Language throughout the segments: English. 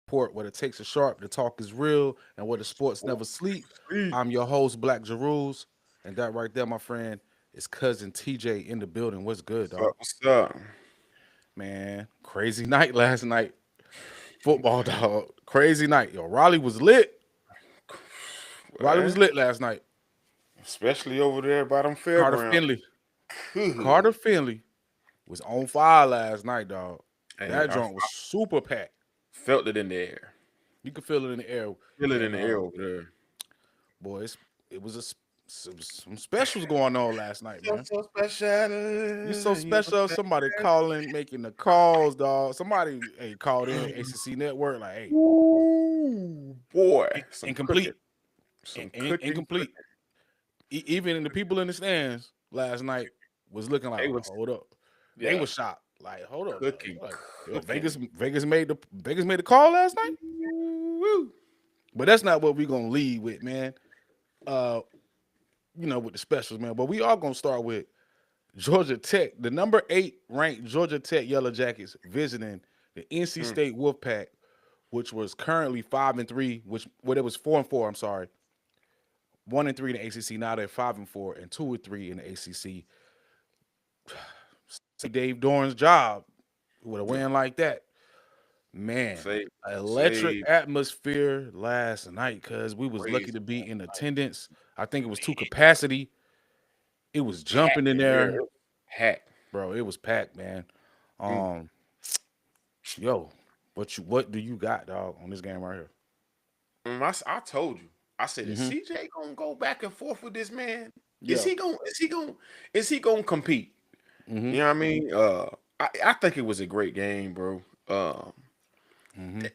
report where the takes are sharp, the talk is real, and where the sports never sleep. Sweet. I'm your host, Black Jerules, and that right there, my friend, is cousin TJ in the building. What's good, What's up? dog? What's up? Man, crazy night last night. Football, dog. Crazy night. Yo, Raleigh was lit. Raleigh was Well, lit last night. especially over there by them Carter fairgrounds. Finley. Good. Carter Finley was on fire last night, dog. Hey, That joint was super packed. felt it in the air. You could feel it in the air. Feel it in And the air over there. boys, it was some specials going on last night, So man. so special. You so You special. Somebody calling, making the calls, dog. Somebody called in ACC Network, like, hey, Ooh, boy, some cooking, incomplete, some cooking. incomplete. Even the people in the stands last night was looking like, They was hold up. They yeah, was shocked. Like, hold up, dog. cooking, Like, yo, cooking. Vegas made the call last night. Woo. But that's not what we're gonna lead with, man. Uh, with the specials, man. But we are gonna start with Georgia Tech, the number 8 ranked Georgia Tech Yellow Jackets visiting the NC Mm. State Wolfpack, which was currently 5-3, it was 4-4. I'm sorry, 1-3 in the ACC. Now they're 5-4 and 2-3 in the ACC. See Dave Dorn's job with a Yeah. win like that, man. Say, Electric say, atmosphere last night because we was lucky praise to be in God. attendance. I think it was 2 capacity. It was jumping Packed in in there. there, Packed. bro. It was packed, man. Mm. Um, Yo, what do you got, dog, on this game right here? I told you. I said, is Mm-hmm. CJ gonna go back and forth with this man? Is Yeah. he gonna? Is he gonna compete? Mm-hmm. You know what I mean? I think it was a great game, bro. Mm-hmm.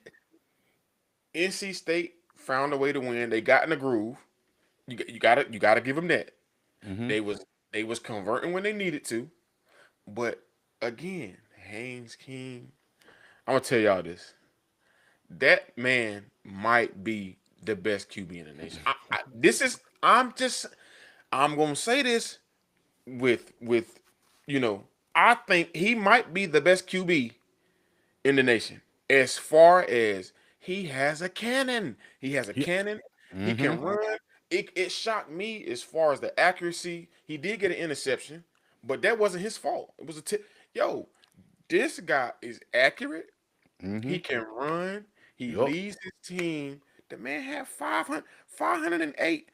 NC State found a way to win. They got in the groove. You gotta give them that. Mm-hmm. They was converting when they needed to, but again, Haynes King. I'm gonna tell y'all this. That man might be the best QB in the nation. This is. I'm gonna say this with you know. I think he might be the best QB in the nation. As far as he has a cannon, he has a Yeah. cannon. He Mm-hmm. can run. It shocked me as far as the accuracy. He did get an interception, but that wasn't his fault. It was a tip. Yo, this guy is accurate. Mm-hmm. He can run. He Yup. leads his team. The man had 508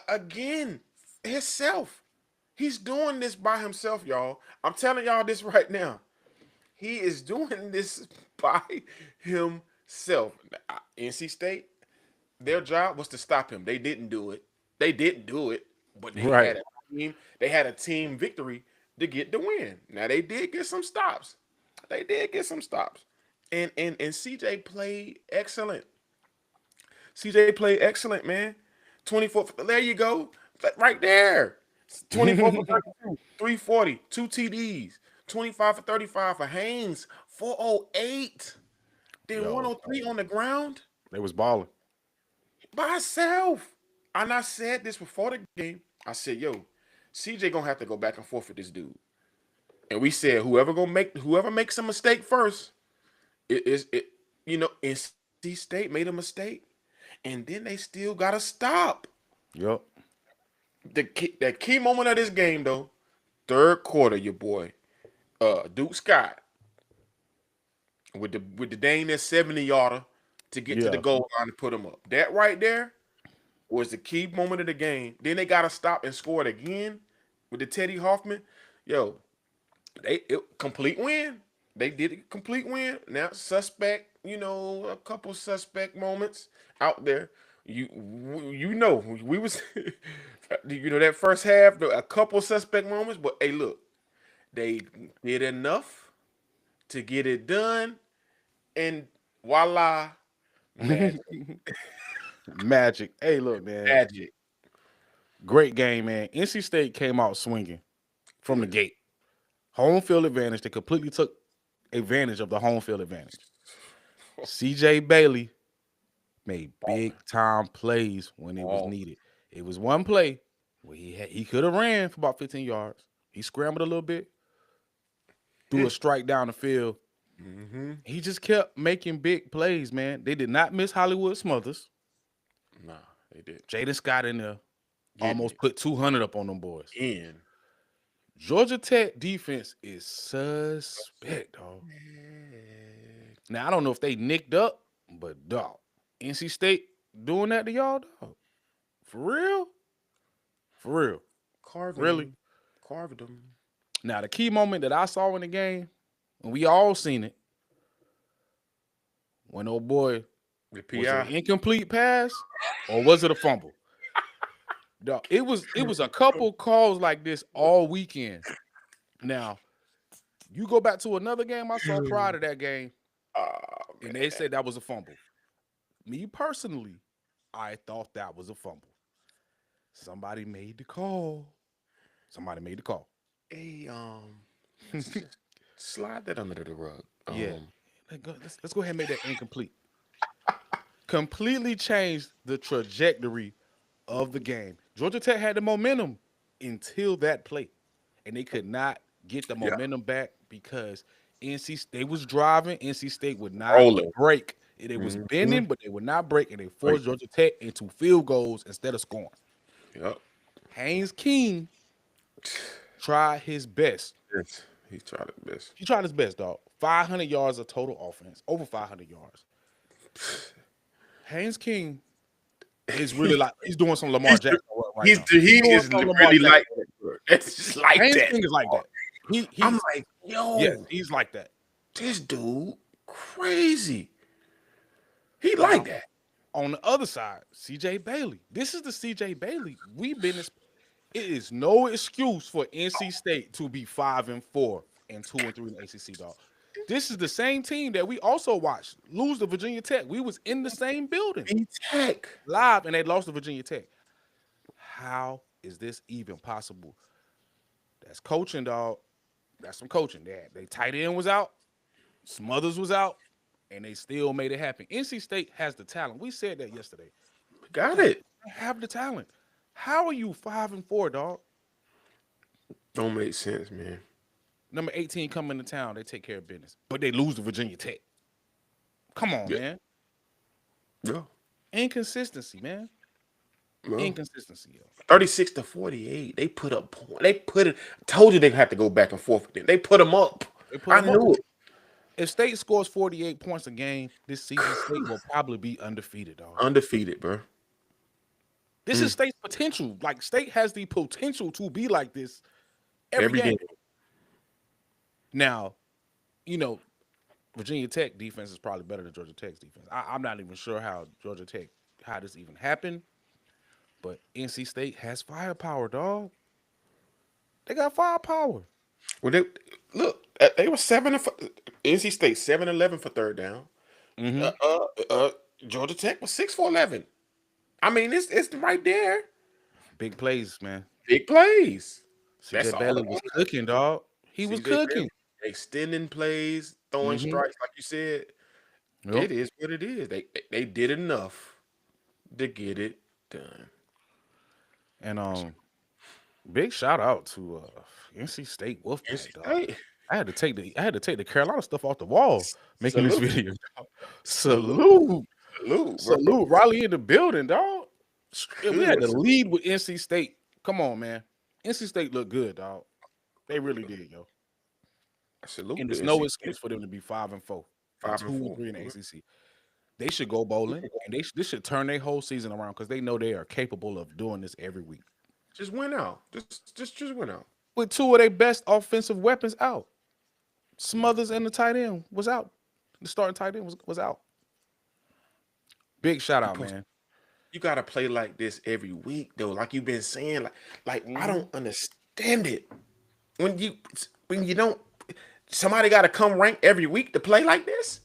again himself. He's doing this by himself, y'all. I'm telling y'all this right now. He is doing this by himself. NC State, their job was to stop him. They didn't do it. They didn't do it, but they Right. had a team. They had a team victory to get the win. Now they did get some stops. They did get some stops, and CJ played excellent. CJ played excellent, man. 24. There you go, right there. 24 for 32, 340, 2 TDs, 25 for 35 for Haynes, 408. Then Yo, 103 on the ground they was balling. by himself. And I said this before the game. I said, yo, CJ gonna have to go back and forth with this dude. And we said whoever makes a mistake first, it is it NC State made a mistake. And then they still gotta stop. Yup. That key moment of this game though, third quarter, your boy, Duke Scott with the dang that 70 yarder to get to the Yeah. goal line to put him up. That right there was the key moment of the game. Then they got to stop and score it again with the Teddy Hoffman. Yo, complete win. They did a complete win. Now suspect, a couple suspect moments out there. We was, that first half, a couple suspect moments. But hey, look, they did enough to get it done, and voila, magic, Magic. Hey, look, man. magic. Great game, man. NC State came out swinging from the Yeah. gate. Home field advantage. They completely took advantage of the home field advantage. CJ Bailey made big time plays when it was Oh, needed. It was one play where he could have ran for about 15 yards. He scrambled a little bit, threw a strike down the field. Mm-hmm. He just kept making big plays, man. They did not miss Hollywood Smothers. Nah, they did. Jaden Scott in there Getting almost it put 200 up on them boys. in. Georgia Tech defense is suspect, dog. Now I don't know if they nicked up, but dog, NC State doing that to y'all, dog. For real? For real? Carving Really? them. Carved them. Now the key moment that I saw in the game, and we all seen it, when old boy The was it an PI. incomplete pass or was it a fumble? Dog, it was a couple calls like this all weekend. Now you go back to another game I saw prior to that game, Oh and they man. said that was a fumble. Me personally, I thought that was a fumble. Somebody made the call. Somebody made the call. Hey, let's just slide that under the rug. Yeah. Let's go ahead and make that incomplete. Completely changed the trajectory of the game. Georgia Tech had the momentum until that play, and they could not get the Yeah. momentum back because NC State was driving. NC State would not Rolling. break. They was Mm-hmm. bending, but they would not break, and they Right. forced Georgia Tech into field goals instead of scoring. Yep. Haynes King tried his best. Yes. He tried it best. He tried his best, dog. 500 yards of total offense, over 500 yards. Haynes King is really like he's doing some Lamar He's Jackson work right he's now. he Doing is some Lamar really Jackson like that, bro. It's just like Haynes that. King is like that. I'm He's like, yes, yo, he's like that. this dude crazy. He like Now that. on the other side, CJ Bailey. This is the CJ Bailey we've been. It is no excuse for NC State to be 5-4 and 2-3 in the ACC, dog. This is the same team that we also watched lose to Virginia Tech. We was in the same building B Tech. live, and they lost to Virginia Tech. How is this even possible? That's coaching, dog. That's some coaching. They tight end was out, Smothers was out, and they still made it happen. NC State has the talent. We said that yesterday. Got Dog, it. they have the talent. How are you 5-4, dog? Don't make sense, man. Number 18 coming to town, they take care of business, but they lose to Virginia Tech. Come on, Yeah. man. Yeah. Inconsistency, man. Well, Inconsistency, yo. 36-48. They put up point. They put it. Told you they had to go back and forth with them. They put them up. They put I them up. knew it. If State scores 48 points a game this season, State will probably be undefeated, dog. Undefeated, bro. This is State's potential. Like, State has the potential to be like this every Every game. game. Now, you know, Virginia Tech defense is probably better than Georgia Tech's defense. I'm not even sure how how this even happened, but NC State has firepower, dog. They got firepower. Well, they look. They were NC State 7-11 for third down. Mm-hmm. Uh, uh, uh, Georgia Tech was 6 for 11. I mean, it's right there. Big plays, man. Big plays. That's CJ all. Bailey was cooking, dog. He was CJ cooking. Bailey extending plays, throwing Mm-hmm. strikes, like you said. Yep. It is what it is. They did enough to get it done. And big shout out to NC State Wolfpack, NC dog. State. I had to take the Carolina stuff off the wall making this Salute. video. Dog. Salute. Salute. Salute, bro. Salute. Riley in the building, dog. If we had to Good. lead with NC State. Come on, man. NC State looked good, dog. They really did, yo. Salute And to there's no NC excuse for them to be 5-4 and 5-4. 2-3 in the ACC. They should go bowling, and this should turn their whole season around because they know they are capable of doing this every week. Just went out. Just went out. With two of their best offensive weapons out, Smothers and the tight end was out. The starting tight end was out. Big shout out, man. You gotta play like this every week, though. Like you've been saying, like I don't understand it. When you don't, somebody got to come rank every week to play like this.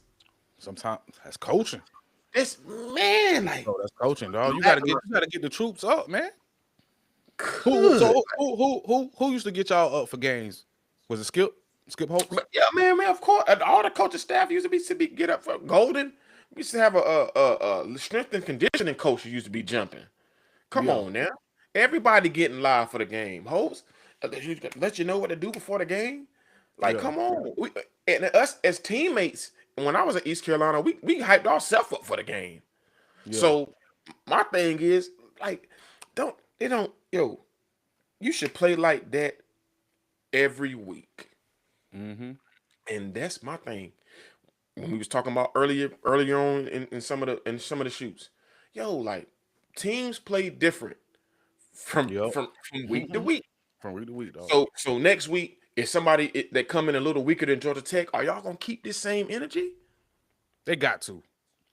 Sometimes that's coaching. This man, like, Oh, that's coaching, dog. You Like- gotta get the troops up, man. good. Who used to get y'all up for games? Was it Skip? Skip Holtz? Yeah, man, of course. And all the coaching staff used to be get up for Golden. We used to have a strength and conditioning coach who used to be jumping. Come Yeah. on now, everybody getting live for the game. Host, let you know what to do before the game. Like, Yeah. come on. And us as teammates, when I was at East Carolina, we hyped ourselves up for the game. Yeah. So my thing is, like, yo, you should play like that every week. Mm-hmm. And that's my thing. When we was talking about earlier on in some of the shoots, yo, like teams play different from Yep. from from week to week. From week to week, dog. So next week, if somebody that come in a little weaker than Georgia Tech, are y'all gonna keep this same energy? They got to.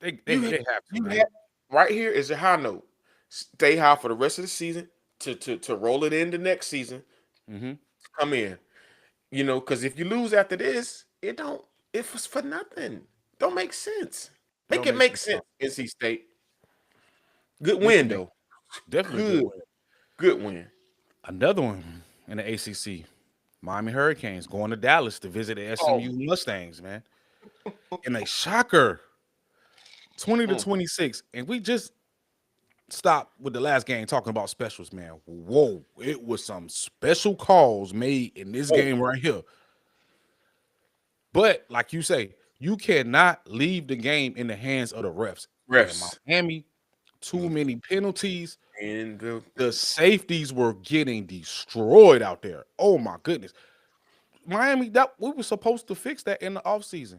They they, You they have, have to, you man. have right here is a high note. Stay high for the rest of the season to roll it into next season. Mm-hmm. Come in, because if you lose after this, it was for nothing. Don't make sense. It Make don't it make make sense, sense. dog. NC State, good Make it win make though. definitely a good Good, win. good win. Another one in the ACC. Miami Hurricanes going to Dallas to visit the Oh, SMU Mustangs, man. And a shocker, 20 to mm, 26. And we just stopped with the last game talking about specials, man. Whoa, it was some special calls made in this whoa, game right here. But like you say, you cannot leave the game in the hands of the refs. And refs Miami, too many penalties. in the The safeties were getting destroyed out there. Oh my goodness. Miami, that we were supposed to fix that in the offseason.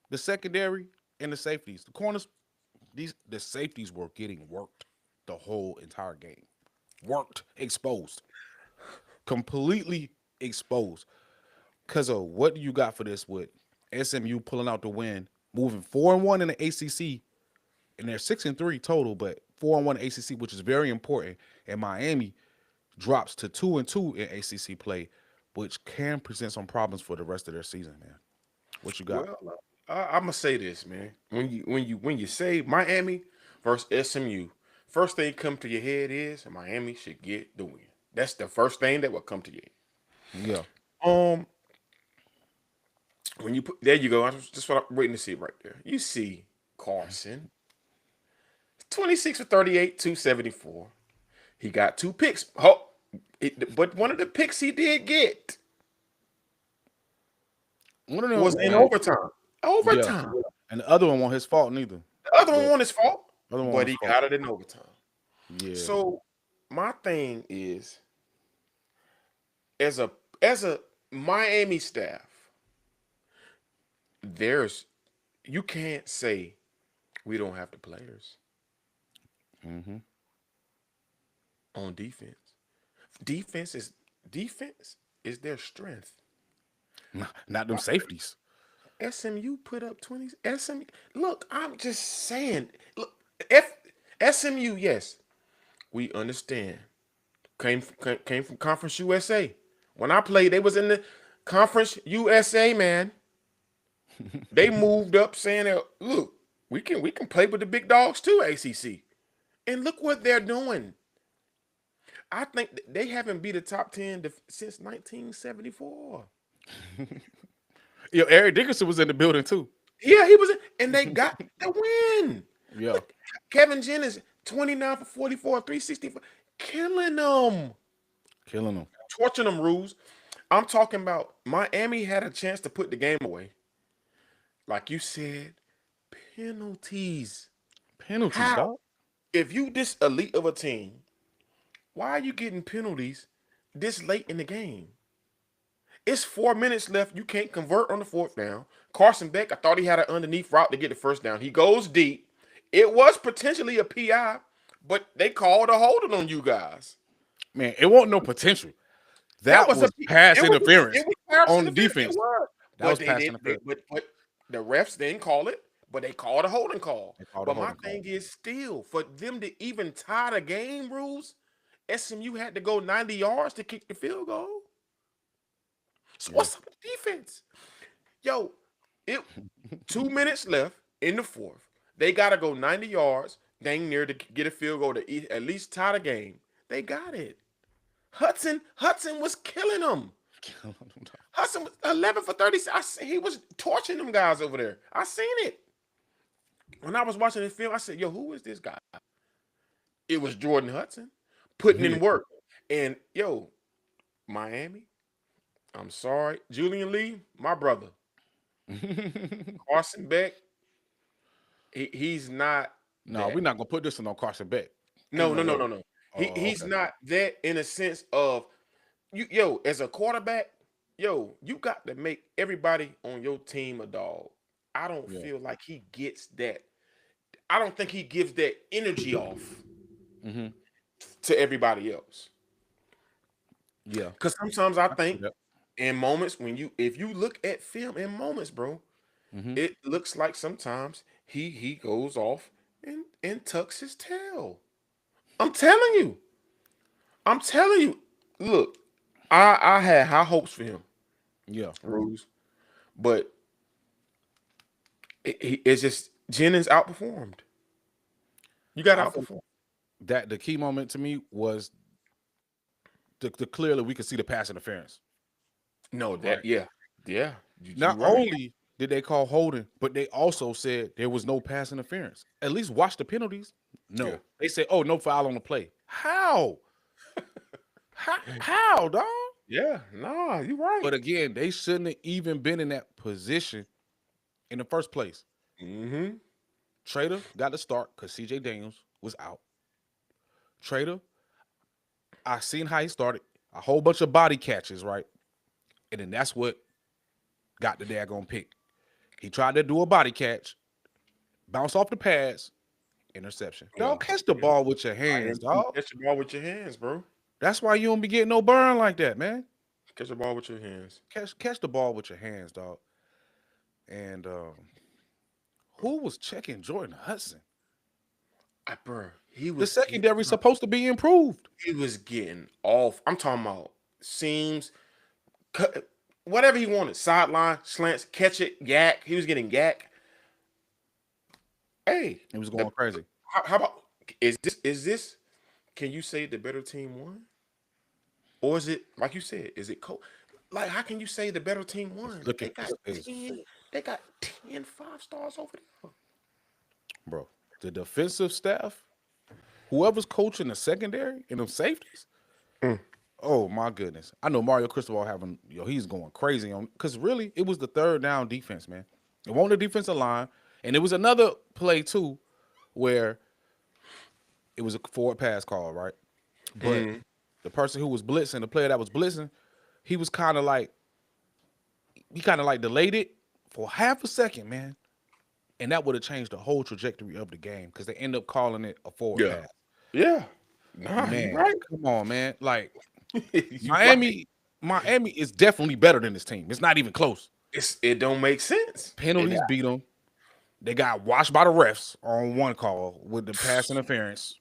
The secondary and the safeties. The corners, the safeties were getting worked the whole entire game. Worked, exposed. Completely exposed. Because of what you got for this with SMU pulling out the win, moving 4-1 in the ACC, and they're 6-3 total, but 4-1 ACC, which is very important. And Miami drops to 2-2 in ACC play, which can present some problems for the rest of their season, man. What you got? well, I'm gonna say this, man. When you say Miami versus SMU, first thing come to your head is Miami should get the win. That's the first thing that will come to your Yeah. head. When you put there, you go. That's what I'm waiting to see right there. You see Carson, 26 for 38, 274. He got two picks. Oh, but one of the picks he did get One of was them, in man. overtime. Yeah. Overtime. And the other one wasn't his fault neither. The other one But wasn't his fault, the other one but wasn't he his fault. got it in overtime. Yeah. So my thing is, as a Miami staff, there's you can't say we don't have the players Mm-hmm. on defense. Defense is defense is their strength. Not them safeties. SMU put up 20. SMU. Look, I'm just saying. Look, F, SMU. Yes, we understand. Came from Conference USA. When I played, they was in the Conference USA. Man, they moved up, saying that look, we can play with the big dogs too. ACC, and look what they're doing. I think they haven't beat a top 10 since 1974. Yo, Eric Dickerson was in the building too. Yeah, he was, and they got the win. Yeah. Look, Kevin Jennings, 29 for 44, 364, killing them, Killing them. torching them. Rules. I'm talking about Miami had a chance to put the game away. Like you said, penalties. Penalties, How? dog. If you this elite of a team, why are you getting penalties this late in the game? It's 4 minutes left. You can't convert on the fourth down. Carson Beck, I thought he had an underneath route to get the first down. He goes deep. It was potentially a PI, but they called a holding on you guys. Man, it wasn't no potential. That That was a was pass it interference was pass on the interference. It defense. was, That but was they pass didn't. interference. But the refs didn't call it. But they called a holding call. They called a But my holding call. thing is still for them to even tie the game rules. SMU had to go 90 yards to kick the field goal. So Yeah. what's up with the defense? Yo, it 2 minutes left in the fourth. They gotta go 90 yards, dang near to get a field goal to at least tie the game. They got it. Hudson was killing them. Hudson was 11 for 30. He was torching them guys over there. I seen it. When I was watching the film, I said, yo, who is this guy? It was Jordan Hudson putting Yeah. in work. And yo, Miami, I'm sorry, Julian Lee, my brother. Carson Beck, he's not No, that. we're not gonna put this one on Carson Beck. Ain't No, no no, no, way. no, no. Oh, He's okay. not that in a sense of yo, as a quarterback, yo, you got to make everybody on your team a dog. I don't Yeah. feel like he gets that. I don't think he gives that energy off Hmm. to everybody else. Yeah. Because sometimes I I can see think that. in moments when if you look at film in moments, bro, Hmm. it looks like sometimes he goes off and tucks his tail. I'm telling you. I'm telling you. Look, I had high hopes for him, Yeah. Ruse, but it's just Jennings outperformed. You got I think outperformed. that the key moment to me was the clearly we could see the pass interference. No, Right. that yeah, you Not right. only did they call holding, but they also said there was no pass interference. At least watch the penalties. Yeah, No, they said, "Oh, no foul on the play." How? How, dog? yeah. Nah, you right. But again, they shouldn't have even been in that position in the first place. Mm-hmm. Trader got to start because CJ Daniels was out. Trader, I seen how he started. A whole bunch of body catches, right? And then that's what got the daggone pick. He tried to do a body catch, bounce off the pads, interception. Yeah, Dog, catch the yeah. ball with your I hands, am too. dog. Catch the ball with your hands, bro. That's why you don't be getting no burn like that, man. Catch the ball with your hands. Catch the ball with your hands, dog. And who was checking Jordan Hudson? Bro, he The was getting secondary supposed to be improved. he was getting off. I'm talking about seams, cut, whatever he wanted. Sideline, slants, catch it, yak. He was getting yak. Hey, He was the going crazy. how about is this? Can you say the better team won, or is it like you said? Is it like how can you say the better team It's won? They looking, got it's 10. They got 10 5 stars over there. bro. The defensive staff, whoever's coaching the secondary and them safeties. Mm. Oh my goodness! I know Mario Cristobal having he's going crazy on because really it was the third down defense, man. It wasn't the defensive line, and it was another play too where it was a forward pass call, right? But Mm. the person who was blitzing, the player that was blitzing, he was kind of like delayed it for half a second, man, and that would have changed the whole trajectory of the game because they end up calling it a forward Yeah, pass. yeah. Nah, you Man, right. come on, man. Like You right. Miami is definitely better than this team. It's not even close. It don't make sense. Penalties beat them. They got watched by the refs on one call with the pass interference,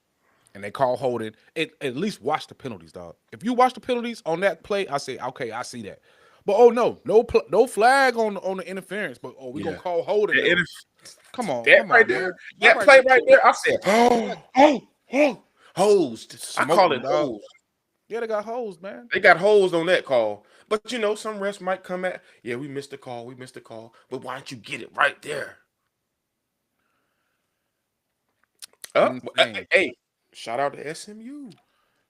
and they call holding. It at least watch the penalties, dog. If you watch the penalties on that play, I say okay, I see that. But oh no, no flag on the interference. But oh, we gonna Yeah. call holding That, though. that Come right on, there, man. That that right play there, right there, I said, they got hosed. I smoked call them, it dog. hosed. Yeah, they got hosed, man. They got hosed on that call. But you know, some refs might come at, yeah, we missed the call, we missed the call. But why don't you get it right there? Insane, Hey, shout out to SMU.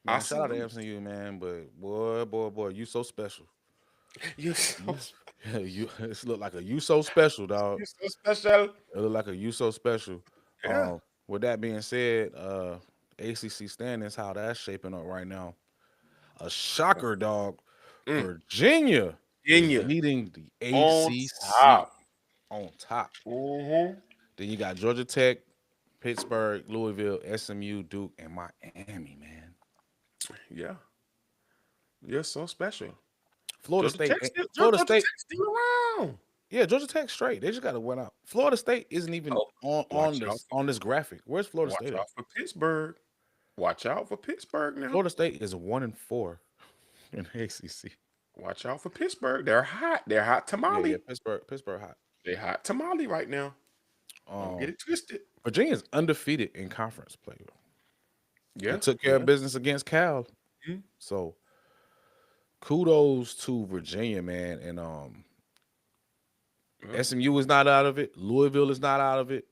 I man. Shout out to salute FSU, man. But boy, you so special. you. You, you it's look like a you so special, dog. You're so special. It look like a you so special. Yeah. With that being said, ACC standings, how that's shaping up right now. A shocker, dog. Mm. Virginia is Virginia leading the on ACC top. on top. Mm-hmm. Then you got Georgia Tech, Pittsburgh, Louisville, SMU, Duke, and Miami, man. Yeah. You're so special. Florida Georgia State, Tech still, Florida Georgia State, Tech still around. yeah, Georgia Tech straight. They just got to win out. Florida State isn't even Oh, on watch out. this on this graphic. Where's Florida Watch State at? out for Pittsburgh. Watch out for Pittsburgh now. Florida State is 1-4 in the ACC. Watch out for Pittsburgh. They're hot. They're hot Yeah, tamale. Pittsburgh hot. They hot tamale right now. Don't get Um, it twisted. Virginia's undefeated in conference play. They Yeah, took care yeah. of business against Cal. Mhm. So kudos to Virginia, man. And Yeah. SMU is not out of it. Louisville is not out of it.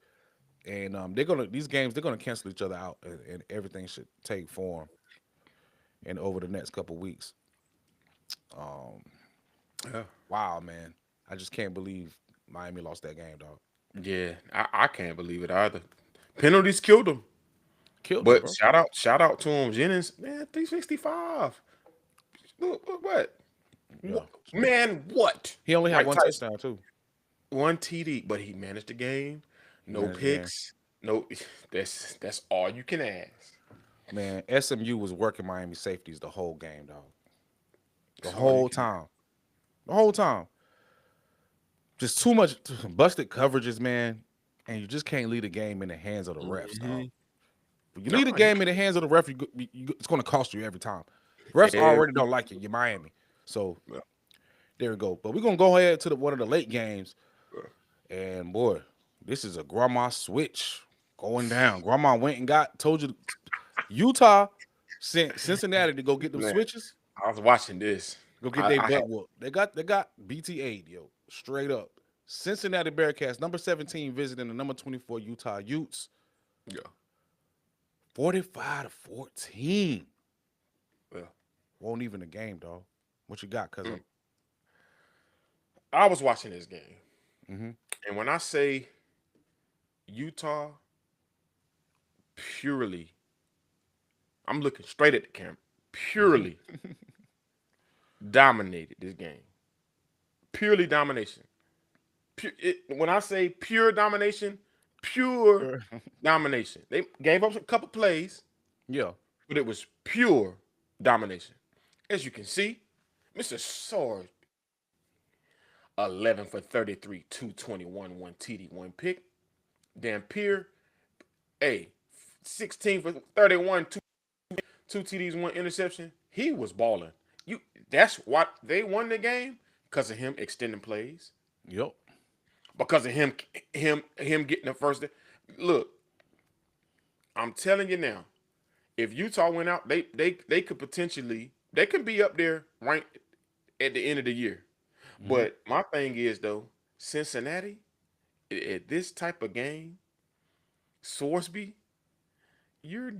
And these games they're gonna cancel each other out, and everything should take form. And over the next couple weeks, Yeah. Wow, man. I just can't believe Miami lost that game, dog. Yeah, I can't believe it either. Penalties killed him. Killed him, But bro. shout out to him, Jennings. Man, 365. What? Yeah. Man, what? He only had Mike one Tyson, touchdown too. one TD, but he managed the game. He No managed the game. picks. No, that's all you can ask. Man, SMU was working Miami safeties the whole game, dog. The That's all you whole can. time. The whole time. Just too much busted coverages, man. And you just can't leave the game in the hands of the refs, dog. Mm-hmm. If you leave the No, you game in the can't. hands of the ref, it's going to cost you every time. Refs already Every don't like you. You're Miami. So yeah, there we go. But we're going to go ahead to one of the late games. yeah. And boy, this is a grandma switch going down. Grandma went and told you Utah sent Cincinnati to go get them Man, switches, I was watching this. go get their I back had whoop. They got BTA'd, yo, straight up. Cincinnati Bearcats, number 17, visiting the number 24 Utah Utes, yeah, 45-14. yeah. Won't even a game, dog. What you got, cousin? Mm. I was watching this game, Mm-hmm. and when I say Utah, purely, I'm looking straight at the camera. Purely dominated this game. Purely domination. When I say pure domination, pure domination. They gave up a couple plays, Yeah. but it was pure domination. As you can see, Mr. Soarsby, 11 for 33, 221, one TD, one pick. Dan Pierre, a 16 for 31, two TDs, one interception. He was balling. That's what they won the game because of him extending plays, Yep. because of him getting the first. Look, I'm telling you now, if Utah went out, they could potentially they could be up there right at the end of the year. Mm-hmm. But my thing is though, Cincinnati at this type of game, Sorsby, you're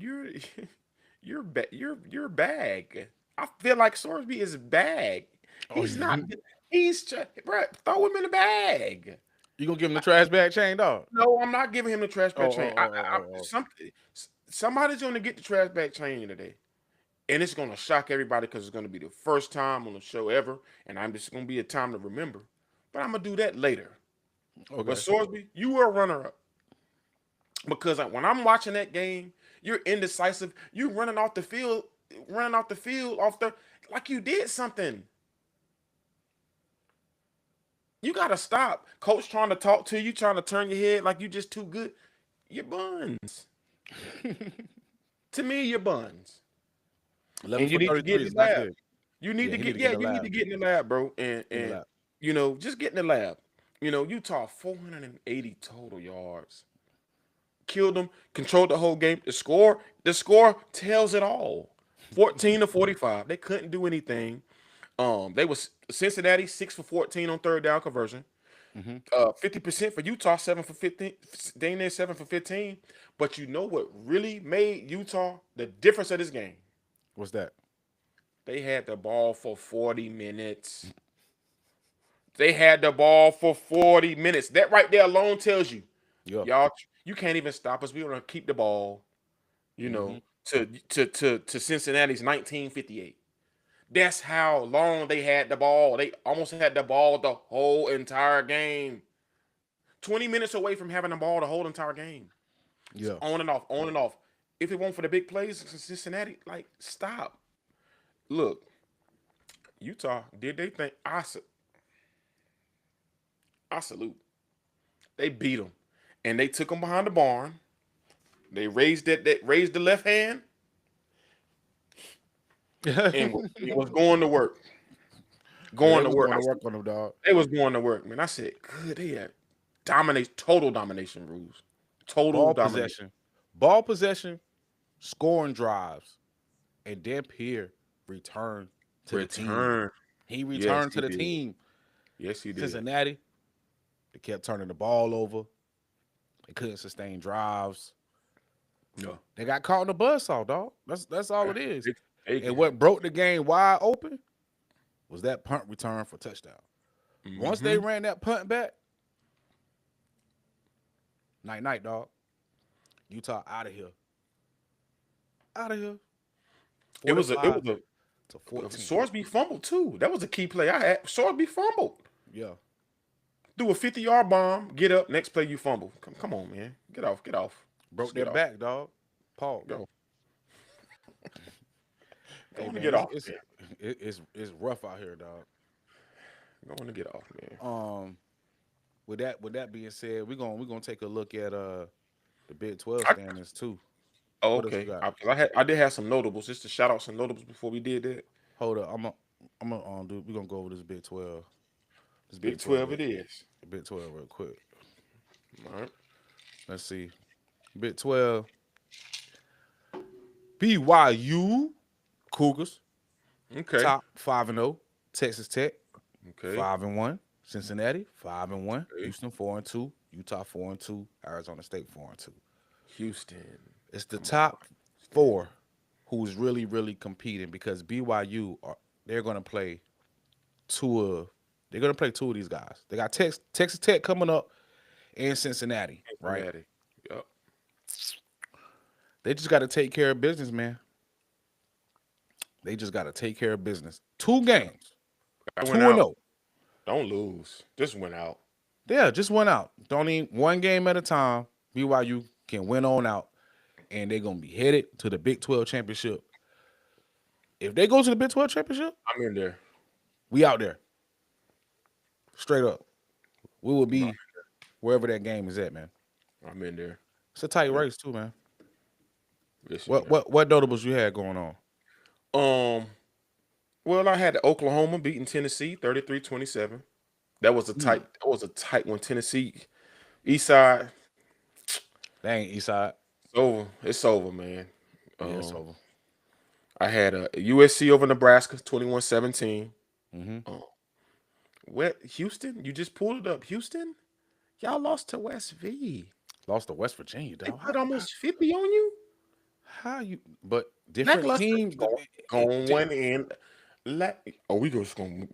you're bag. I feel like Sorsby is bag. Oh, He's not. Bro, throw him in the bag. you gonna give him the trash bag chain, dog? No, I'm not giving him the trash Oh, bag oh, chain. oh, oh, oh, Somebody's going to get the trash bag chain today, and it's going to shock everybody because it's going to be the first time on the show ever, and I'm just going to be a time to remember. But I'm gonna do that later. oh. But Okay. Sorsby, you were a runner-up because when I'm watching that game, you're indecisive. You running off the field, off the like you did something. You gotta stop. Coach trying to talk to you, trying to turn your head like you just too good. Your buns. To me, your buns. 11 And you for need to get 33 in is the not lab. good. You need Yeah, to he need get to get in the you need lab. to get in the lab, bro. And Get in the lab. just get in the lab. Utah 480 total yards. Killed them, controlled the whole game. The score tells it all. 14-45. They couldn't do anything. They was Cincinnati 6 for 14 on third down conversion. Mm-hmm. 50% for Utah, 7 for 15. Dang near 7 for 15. But you know what really made Utah the difference of this game? What's that? They had the ball for 40 minutes. They had the ball for 40 minutes. That right there alone tells you, Yeah. y'all, you can't even stop us. We're gonna keep the ball, you Mm-hmm. know, to Cincinnati's 1958. That's how long they had the ball. They almost had the ball the whole entire game. 20 minutes away from having the ball the whole entire game. It's Yeah. on and off, on and off. If it weren't for the big plays, Cincinnati, like, stop. Look, Utah did they think I salute. They beat them, and they took them behind the barn. They raised the left hand and it was going to work. Yeah, they Going to was work. going to work on them, dog. They was going to work, man. I said, good. They had total domination rules. Total Ball domination. possession. Ball possession, scoring drives. And Dan Pierre returned to the team. Return. He Yes, returned to he the did. team. Yes, he did. Cincinnati, they kept turning the ball over. They couldn't sustain drives. No. They got caught in the buzzsaw, dog. That's all it is. They And can. what broke the game wide open? was that punt return for touchdown. Once they Mm-hmm. ran that punt back, night night, dog. Utah out of here. Out of here. It was a it 45 was to a 14. Sorsby fumbled too. That was a key play I had. Sorsby fumbled. Yeah. Do a 50-yard bomb, get up, next play you fumble. Come on, man. Get off, get off. Broke Just their get off. back, dog. Pause. Go. Go Hey on and man, get it's off, it's man. it's rough out here, dog. Go on and get off, man. Um, with that being said, we're gonna take a look at the Big 12 I, standings too. oh, What else you okay. got? I did have some notables, just to shout out some notables before we did that. Hold up, we're gonna go over this Big 12. This Big Big 12 12 real, it is. Big 12 real quick. All right. Let's see. Big 12. BYU Cougars Okay. top 5-0. Texas Tech Okay. 5-1. Cincinnati 5-1. Okay. Houston 4-2. Utah 4-2. Arizona State 4-2. Houston. It's the Come on. top four who's really competing because BYU they're gonna play two of they're gonna play two of these guys. They got Texas Tech coming up and Cincinnati, right? Cincinnati. Yep. They just got to take care of business, man. They just got to take care of business. Two games, I went two and out. zero. Don't lose. Just went out. Yeah, just went out. Don't need one game at a time. BYU can win on out, and they're gonna be headed to the Big 12 championship. If they go to the Big 12 championship, I'm in there. we out there. Straight up, we will No, be wherever that game is at, man. I'm in there. It's a tight race too, man. Listen What here. what what notables you had going on? Um. Well, I had Oklahoma beating Tennessee 33-27. That was a Mm, tight. That was a tight one. Tennessee East side. they ain't East Side. It's over. It's over, man. Yeah, it's Um. over. I had a USC over Nebraska 21-17. Hmm. What Houston? You just pulled it up. Houston, y'all lost to West V. Lost to West Virginia, They dog. put almost 50 on you. How you? But different Lackluster. teams. Going in. Oh, we gonna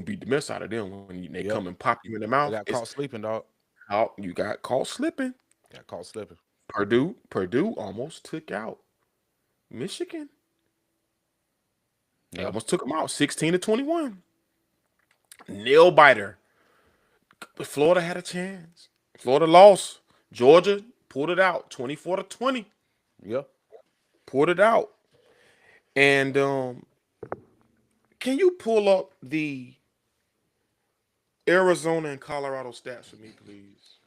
beat the mess out of them when they Yep, come and pop you in the they mouth. got It's caught sleeping, dog. out. You got caught slipping. Got caught slipping. Purdue almost took out Michigan. They Yeah. almost took them out 16-21. Nail biter. But Florida had a chance. Florida lost. Georgia pulled it out 24-20. Yep. Pulled it out. And can you pull up the Arizona and Colorado stats for me, please?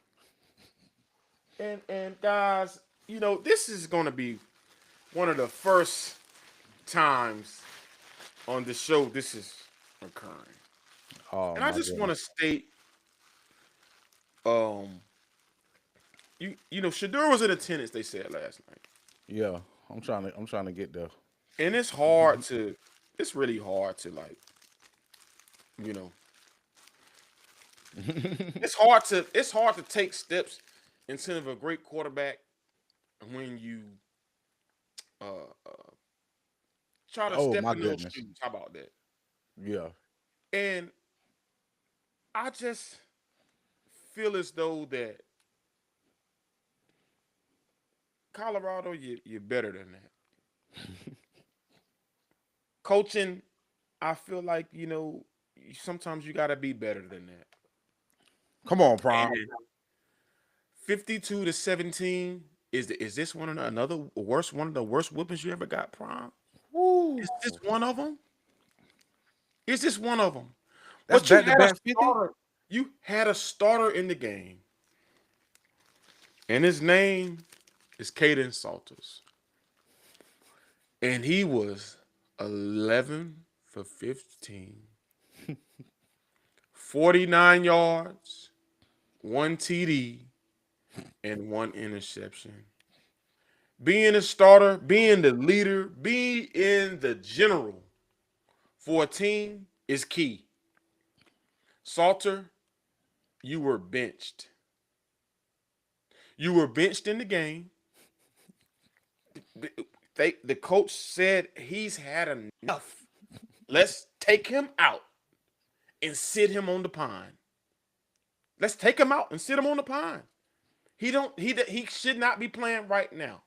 And guys, this is gonna be one of the first times on the show this is occurring. Oh And I my just want to goodness. state, um, Shadur was in attendance, they said last night. Yeah. I'm trying to get there. And it's really hard to like, you know, it's hard to take steps instead of a great quarterback when you uh, uh try to Oh step my in those goodness. shoes. How about that? Yeah. And I just feel as though that Colorado, you're better than that. Coaching, I feel like, sometimes you gotta be better than that. Come on, And Prime. 52-17, is this one of the worst whoopings you ever got, Prime? Woo. Is this one of them? Is this one of them? That's But you back to had a back 50. starter. You had a starter in the game, and his name is Caden Salters, and he was 11 for 15, 49 yards, one TD, and one interception. Being a starter, being the leader, being the general for a team is key. Salter, you were benched. You were benched in the game. The coach said he's had enough. Let's take him out and sit him on the pine. Let's take him out and sit him on the pine. He should not be playing right now.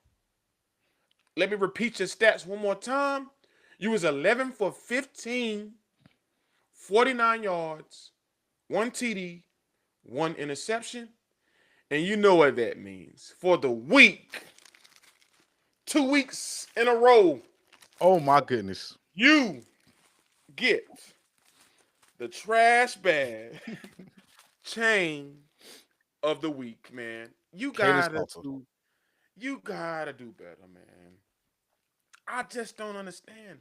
Let me repeat your stats one more time. You was 11 for 15, 49 yards, one TD, one interception. And you know what that means. For the week, 2 weeks in a row, Oh my goodness. you get the trash bag chain of the week, man. Caden Salter. You gotta do better, man. I just don't understand.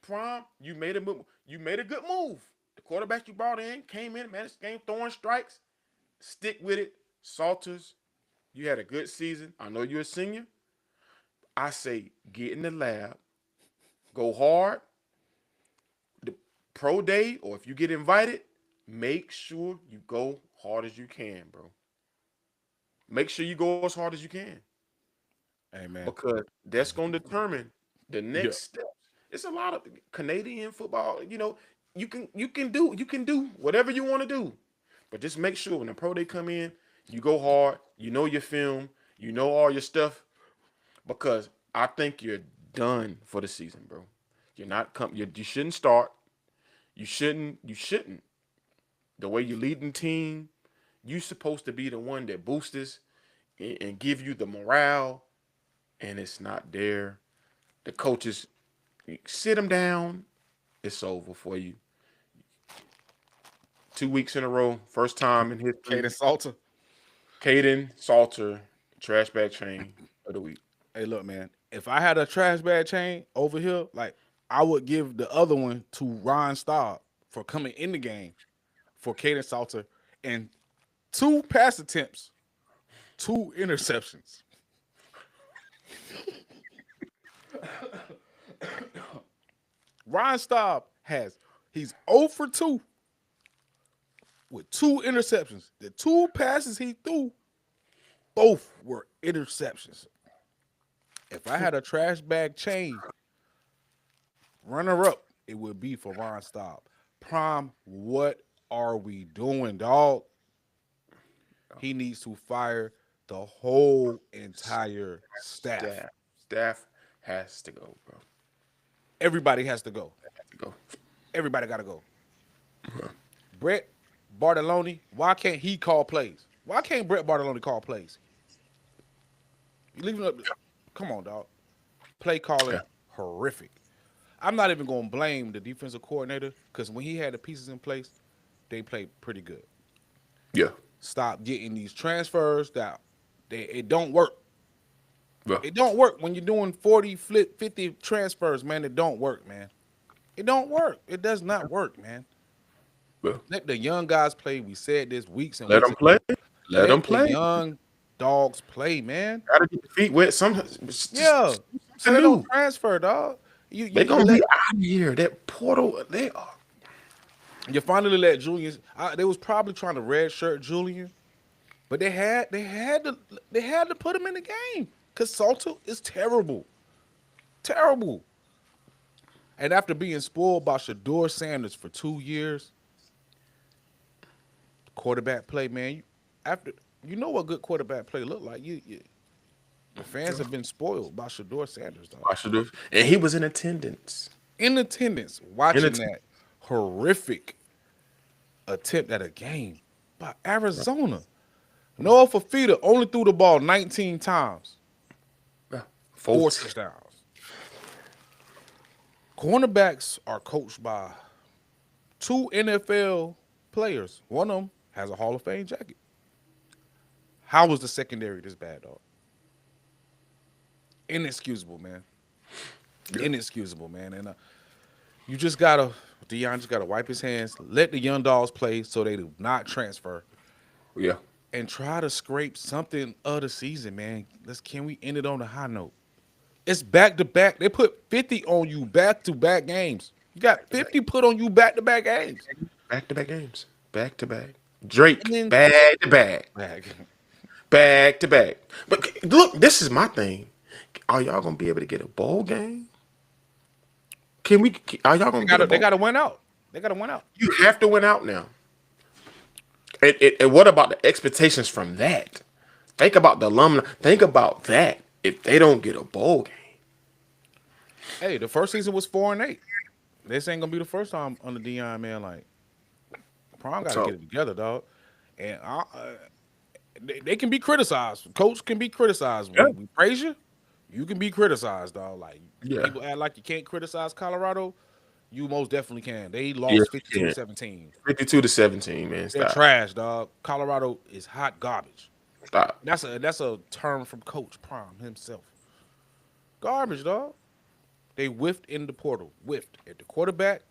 Prom, you made a move. You made a good move. The quarterback you brought in came in, managed the game, throwing strikes. Stick with it. Salters, you had a good season. I know you're a senior. I say get in the lab, go hard. The pro day, or if you get invited, make sure you go hard as you can, bro. Make sure you go as hard as you can. Hey man. Because that's going to determine the Yeah. next steps. It's a lot of Canadian football. You can do whatever you want to do, but just make sure when the pro day come in, you go hard. You know your film. You know all your stuff. Because I think you're done for the season, bro. You're not You shouldn't start. You shouldn't. You shouldn't. The way you leading team, you supposed to be the one that boosts us and give you the morale, and it's not there. The coaches sit them down. It's over for you. 2 weeks in a row, first time in history. Caden Salter. Caden Salter, trash bag chain of the week. Hey, look, man. If I had a trash bag chain over here, like I would give the other one to Ron Staub for coming in the game for Caden Salter and 2 pass attempts, 2 interceptions. Ron Staub he's 0 for 2 with 2 interceptions. The 2 passes he threw, both were interceptions. If I had a trash bag chain, runner up, it would be for Ron Staub. Prom, what are we doing, dog? He needs to fire the whole entire staff. Staff has to go, bro. Everybody has to go. Has to go. Everybody got to go. Brett Bartoloni, why can't he call plays? Why can't Brett Bartoloni call plays? You leaving up. Come on, dog. Play calling Yeah. horrific. I'm not even going to blame the defensive coordinator because when he had the pieces in place, they played pretty good. Yeah. Stop getting these transfers that it don't work. Yeah. It don't work when you're doing 40, 50 transfers, man. It don't work, man. It don't work. It does not work, man. Yeah. Let the young guys play. We said this weeks and Let weeks them ago. play. Let them the play. young dogs play, man. Gotta get the feet wet. Yeah. So they don't transfer, dog. They gonna be out of here. That portal. They are. You finally let Julian. They was probably trying to redshirt Julian, but they had to put him in the game because Salter is terrible, terrible. And after being spoiled by Shador Sanders for 2 years, quarterback play, man. You know what good quarterback play look like. The fans have been spoiled by Shador Sanders, dog. I should have. And he was in attendance. In attendance, watching that horrific attempt at a game by Arizona. Noah Fafita only threw the ball 19 times. Yeah. 4 touchdowns. Cornerbacks are coached by 2 NFL players. One of them has a Hall of Fame jacket. How was the secondary this bad, dog? Inexcusable, man. Yeah. Inexcusable, man. And Deion just gotta wipe his hands, let the young dogs play so they do not transfer. Yeah. And try to scrape something of the season, man. Can we end it on a high note? It's back to back. They put 50 on you back to back games. You got 50 put on you back to back games. Back to back games. Back to back. Drake, back to back. Back to back. But look, this is my thing. Are y'all gonna be able to get a bowl game? Are y'all They gonna get a gotta they bowl? gotta win out. They gotta win out. You have to win out now. And what about the expectations from that? Think about the alumni. Think about that. If they don't get a bowl game, Hey, the first season was 4-8. This ain't gonna be the first time under Dion, man. Like Prime got to so get it together, dog. And they can be criticized. Coach can be criticized. yeah, We praise you. You can be criticized, dog. Like yeah, people act like you can't criticize Colorado. You most definitely can. They yeah. lost 52 to Yeah. 17. 52-17, man. They're Stop, trash, dog. Colorado is hot garbage. stop. That's a term from Coach Prime himself. Garbage, dog. They whiffed in the portal, whiffed at the quarterback,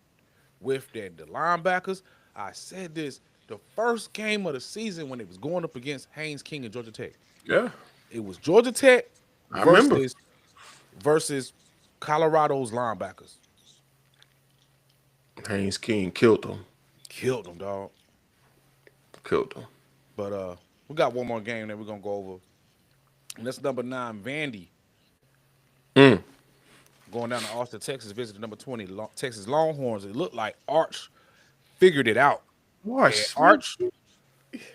whiffed at the linebackers. I said this the first game of the season when it was going up against Haynes King and Georgia Tech. Yeah, It was Georgia Tech I remember. versus Colorado's linebackers. Haynes King killed them. Killed them, dog. Killed them. But we got one more game that we're gonna go over. And that's number 9, Vandy, Mm. going down to Austin, Texas, visiting number 20, Texas Longhorns. It looked like Arch figured it out. And Watch.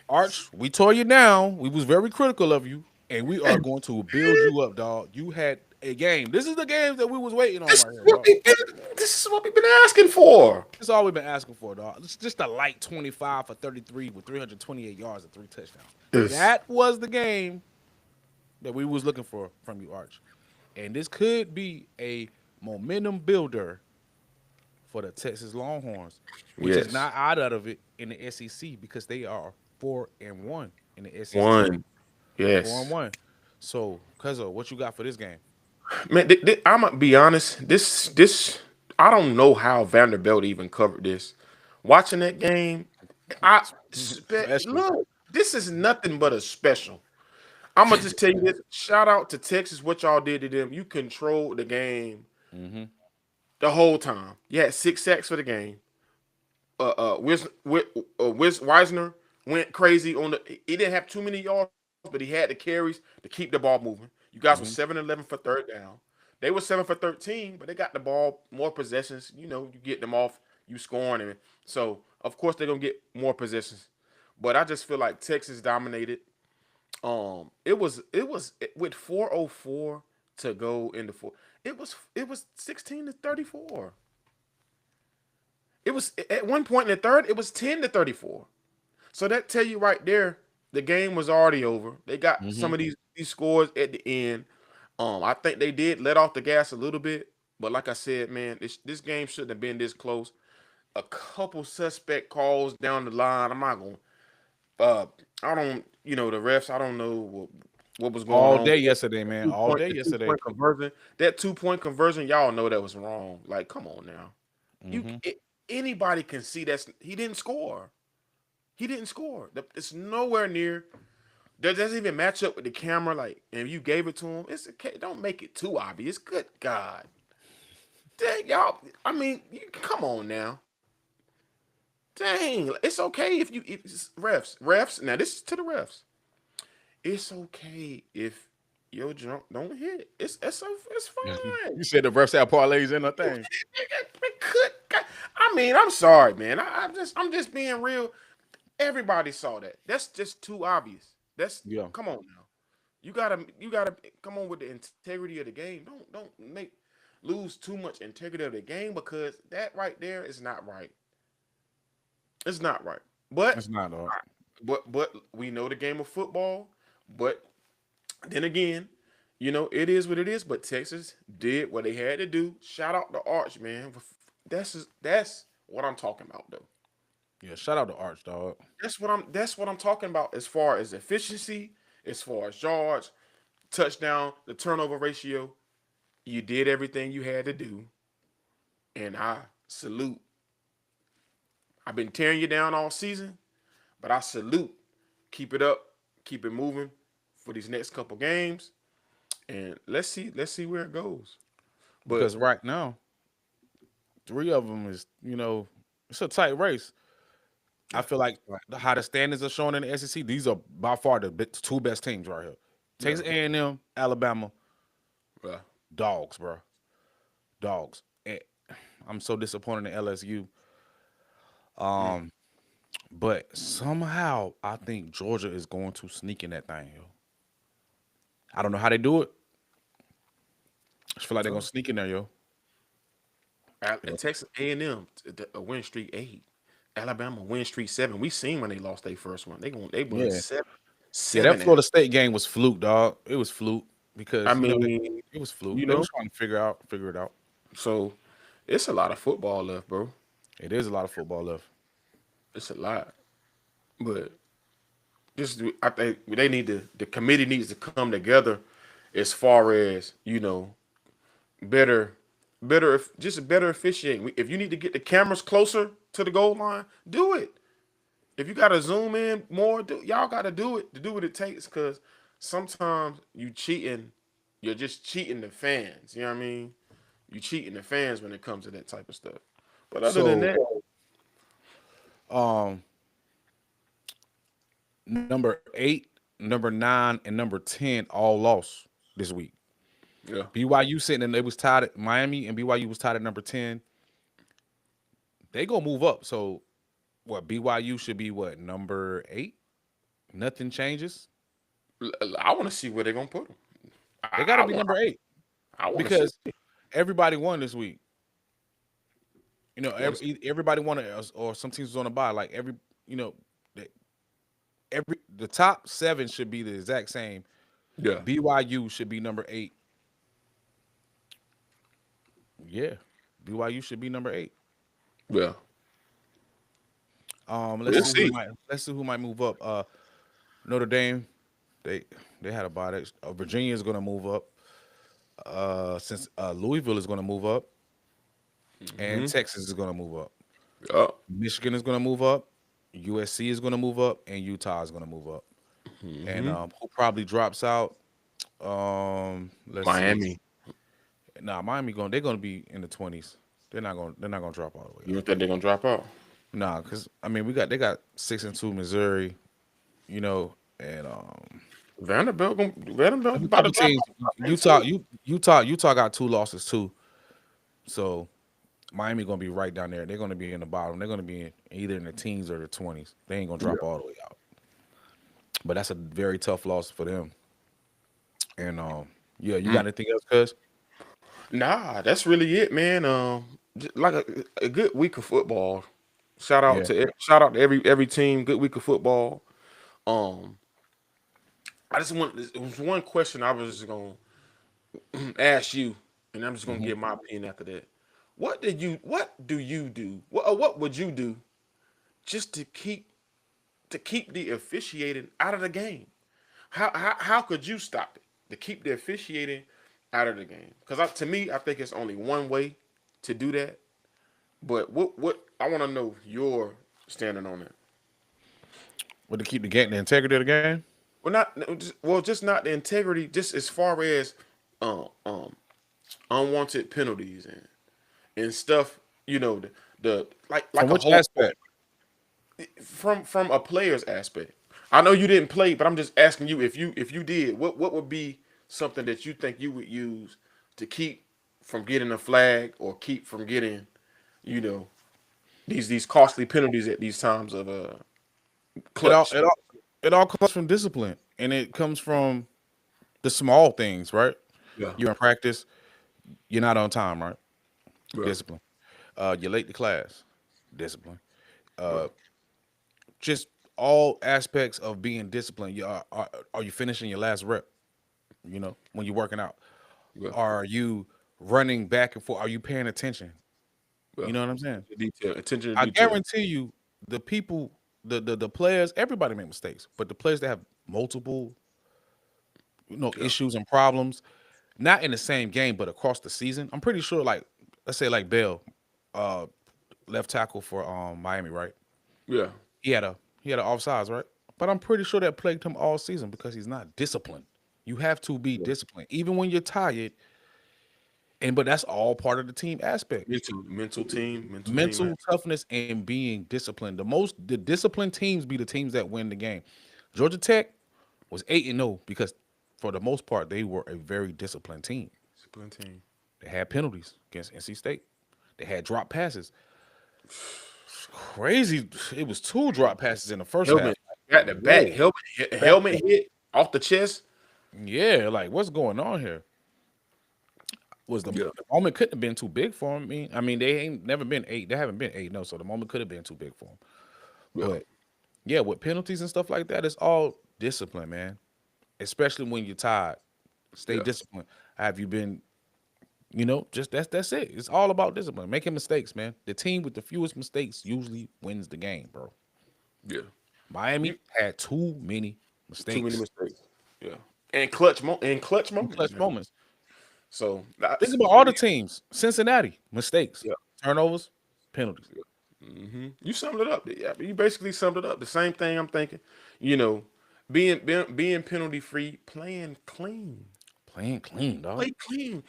Arch, we tore you down. We was very critical of you, and we are going to build you up, dog. You had a game. This is the game that we was waiting on This right is here, what dog. we been. This is what we've been asking for. That's all we've been asking for, dog. It's just a light 25 for 33 with 328 yards and 3 touchdowns. Yes. That was the game that we was looking for from you, Arch. And this could be a momentum builder for the Texas Longhorns, which is Yes. not out of it in the SEC because they are 4-1 in the SEC. One. 4 and Yes. 1. So, Cuzzo, what you got for this game? Man, I'm gonna be honest. This I don't know how Vanderbilt even covered this. Watching that game, Special. look. This is nothing but a special. I'm gonna just tell you this. Shout out to Texas. What y'all did to them. You controlled the game Mm-hmm. the whole time. You had 6 sacks for the game. Wisner went crazy on the. He didn't have too many yards, but he had the carries to keep the ball moving. You guys were Mm-hmm. 7-11 for third down. They were 7 for 13, but they got the ball more possessions. You know, you get them off, you scoring, and so of course they're gonna get more possessions. But I just feel like Texas dominated. It was with 4:04 to go into four. It was 16-34. It was at one point in the third. It was 10-34. So that tell you right there, the game was already over. They got Mm-hmm. some of these scores at the end. I think they did let off the gas a little bit, but like I said, man, this game shouldn't have been this close. A couple suspect calls down the line. I'm not gonna. Uh, I don't. The refs. I don't know what was going All on. day yesterday, man. All day The two yesterday. point conversion. That 2 point conversion, y'all know that was wrong. Like, come on now. You Mm-hmm. anybody can see that he didn't score. He didn't score. It's nowhere near. That doesn't even match up with the camera. Like, and you gave it to him. It's okay. Don't make it too obvious. Good God, dang y'all. I mean, come on now. Dang, it's okay if refs. Now this is to the refs. It's okay if your jump don't hit. It's fine. You said the refs have parlays in a thing. It could. I mean, I'm sorry, man. I'm just being real. Everybody saw that. That's just too obvious. That's Yeah. come on now. You gotta come on with the integrity of the game. Don't make lose too much integrity of the game because that right there is not right. It's not right. It's But not, dog. but we know the game of football. But then again, it is what it is. But Texas did what they had to do. Shout out to Arch, man. That's what I'm talking about, though. Yeah, shout out to Arch, dog. That's what I'm talking about as far as efficiency, as far as yards, touchdown, the turnover ratio. You did everything you had to do, and I salute. I've been tearing you down all season, but I salute. Keep it up, keep it moving for these next couple games, and let's see where it goes. But Because right now, 3 of them is, it's a tight race. I yeah, feel like how the standings are showing in the SEC, these are by far the 2 best teams right here. yeah, Texas A&M, Alabama, yeah, dogs, bro. Dogs. I'm so disappointed in LSU. Mm. But somehow I think Georgia is going to sneak in that thing, yo. I don't know how they do it. I just feel like they're gonna Oh. sneak in there, yo. They gonna- Texas A&M a win streak 8. Alabama win streak 7. We seen when they lost their first one. They won Yeah, 7 yeah. That 7 at. Florida State game was fluke, dog. It was fluke I because mean, it was fluke. you They was know, trying to figure it out. so it's a lot of football left, bro. It is a lot of football left. It's a lot. But just I think they need to the committee needs to come together as far as, better just better officiating. If you need to get the cameras closer to the goal line, do it. If you gotta zoom in more, y'all gotta do it to do what it takes. Cause sometimes you're just cheating the fans. You know what I mean? You cheating the fans when it comes to that type of stuff. But other than So, that, um, number 8, number 9, and number 10 all lost this week. yeah, BYU sitting and they was tied at Miami, and BYU was tied at number 10. They gonna move up. So what? BYU should be what, number 8? Nothing changes. I want to see where they're gonna put them. They got to I be want number 8 I want to see. because everybody won this week. You know, Want to everybody won it, or some teams was on a bye. Like you know, the- the top 7 should be the exact same. Yeah, BYU should be number 8. Yeah, BYU should be number 8. yeah. Let's We'll see who see. might let's see who might move up. Notre Dame, they they had a bye. Virginia is gonna move up. Since Louisville is gonna move up, and Hmm. Texas is gonna move up. Yeah. Michigan is gonna move up. USC is gonna move up, and Utah is gonna move up. And Hmm. who probably drops out? Let's see. Miami. Nah, Miami they're gonna be in the 20s. They're not gonna drop all the way You out. don't think they're gonna drop out? Nah, because I mean they got 6-2 Missouri, and Vanderbilt a about to couple drop teams. out. I think too. Utah got 2 losses too. So Miami gonna be right down there. They're gonna be in the bottom. They're gonna be either in the teens or the 20s. They ain't gonna drop all the way out. But that's a very tough loss for them. And yeah, you got anything else, cuz? Nah, that's really it, man. Like a good week of football. Yeah. Shout out to every team. Good week of football. Um, I just want it was one question I was just gonna ask you, and I'm just gonna Hmm. give my opinion after that. What do you do? What would you do just to keep the officiating out of the game? How could you stop it to keep the officiating out of the game? Because to me, I think it's only one way to do that. But what I want to know your standing on it. Well, to keep the integrity of the game. Just not the integrity, just as far as um, um unwanted penalties and stuff. The From like a which whole aspect? from a player's aspect. I know you didn't play, but I'm just asking you if you did, what would be something that you think you would use to keep from getting a flag or keep from getting, you know, these costly penalties at these times of It all clutch. it all it all comes from discipline, and it comes from the small things, right? Yeah. You're in practice. You're not on time, right? Yeah. Discipline. You're late to class. Discipline. Yeah. Just all aspects of being disciplined. Are you finishing your last rep? When you're working out, Yeah. are you running back and forth? Are you paying attention? Yeah. You know what I'm saying? Attention to I detail. guarantee you, the people, the players, everybody make mistakes, but the players that have multiple, Yeah. issues and problems, not in the same game, but across the season. I'm pretty sure, like, let's say, like Bell, uh, left tackle for Miami, right? Yeah. He had an offsides, right? But I'm pretty sure that plagued him all season because he's not disciplined. You have to be disciplined, even when you're tired. But that's all part of the team aspect. Mental team. Mental toughness and being disciplined. The disciplined teams be the teams that win the game. Georgia Tech was 8-0 because for the most part they were a very disciplined team. Discipline team. They had penalties against NC State. They had drop passes. Crazy. It was two drop passes in the first half. Helmet back to back. Whoa. Back Helmet hit off the chest. Yeah, like what's going on here? Was Yeah, the moment couldn't have been too big for him. I mean, they ain't never been eight. They haven't been eight, no. So the moment could have been too big for him. yeah, But yeah, with penalties and stuff like that, it's all discipline, man. Especially when you're tired. Stay yeah, disciplined. Have you been, just that's it. It's all about discipline. Making mistakes, man. The team with the fewest mistakes usually wins the game, bro. yeah. You Miami had too many too many mistakes mistakes. Yeah, and clutch in moments, clutch man. moments. So Think that's about all the teams. Cincinnati, mistakes, yeah. turnovers, penalties. You summed it up. Yeah, you basically summed it up. The same thing I'm thinking. You know, being penalty free, playing clean, Playing clean, dog. play clean.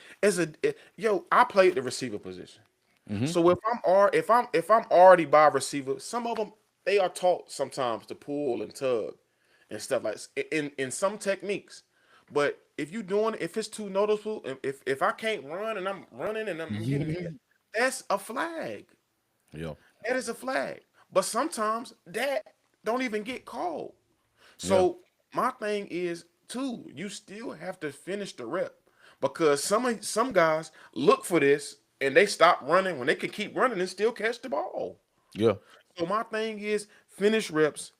Yo, I played the receiver position. Hmm. So if I'm already by receiver, some of them they are taught sometimes to pull and tug and stuff like in some techniques. But if it's too noticeable, if I can't run and I'm running and I'm getting hit, that's a flag. Yeah, That is a flag. But sometimes that don't even get called. yeah. So my thing is too, you still have to finish the rep because some guys look for this and they stop running when they can keep running and still catch the ball. Yeah, So my thing is finish reps,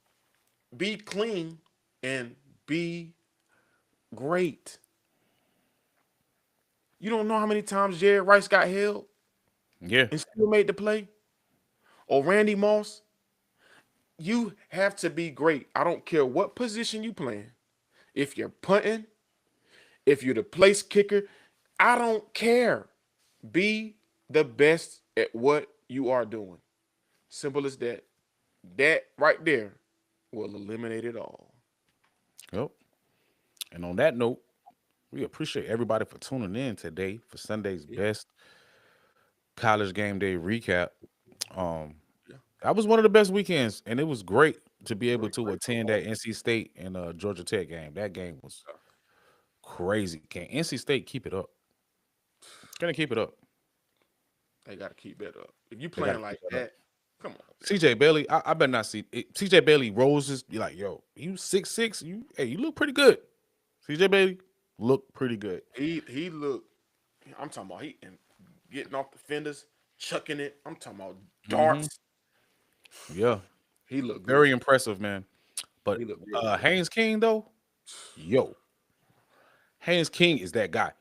be clean, and be great. You don't know how many times Jared Rice got held yeah, and still made the play, or Randy Moss. You have to be great. I don't care what position you playing. If you're punting, if you're the place kicker, I don't care. Be the best at what you are doing. Simple as that. That right there will eliminate it all. yep. And on that note, we appreciate everybody for tuning in today for Sunday's Yeah, best college game day recap. Um, yeah. that was one of the best weekends, and it was great to be able Great, to great for attend all. that NC State and Georgia Tech game. That game was crazy. Can NC State keep it up? Can they keep it up? They got to keep that up. If you They got to playing keep like that up. that, come on, man. CJ Bailey, I better not see it. CJ Bailey roses. You're like, yo, you 6'6". You look pretty good. CJ Bailey look pretty good. He looked. I'm talking about he and getting off the fenders, chucking it. I'm talking about Hmm. darts. Yeah, He looked good. very impressive, man. But He looked real good. Haynes King though, yo, Haynes King is that guy.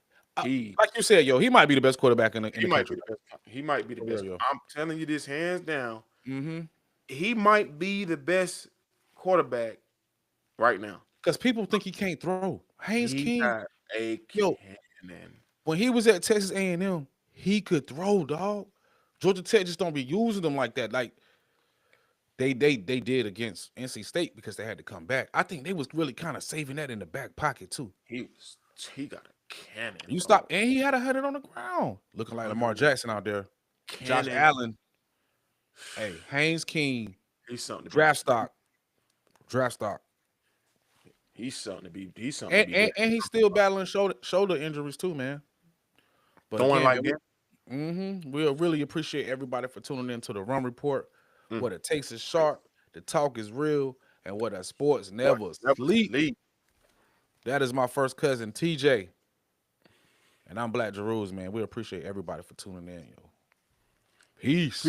He Like you said, yo, he might be the best quarterback in the in he the might country. be the best. He might be the For real, best. yo. I'm telling you this hands down. Mm-hmm. He might be the best quarterback right now. Because people think he can't throw. Haynes He King, got a yo, cannon. when he was at Texas A&M, he could throw, dog. Georgia Tech just don't be using them like that. Like they did against NC State because they had to come back. I think they was really kind of saving that in the back pocket too. He got a cannon, You stop, bro. and he had a hundred on the ground, looking like Lamar Hundred Jackson out there. Josh cannon. Allen, hey, Haynes King, He's something to be. draft stock, draft stock, He's something to and be and, very and he's still battling shoulder injuries too, man. But throwing again, like man, that. we'll really appreciate everybody for tuning in to the Run Report. Mm. What it takes is sharp, the talk is real, and what our sports Boy, never never sleep. sleep. That is my first cousin TJ, and I'm Black Jeruz, man. We appreciate everybody for tuning in, yo. Peace.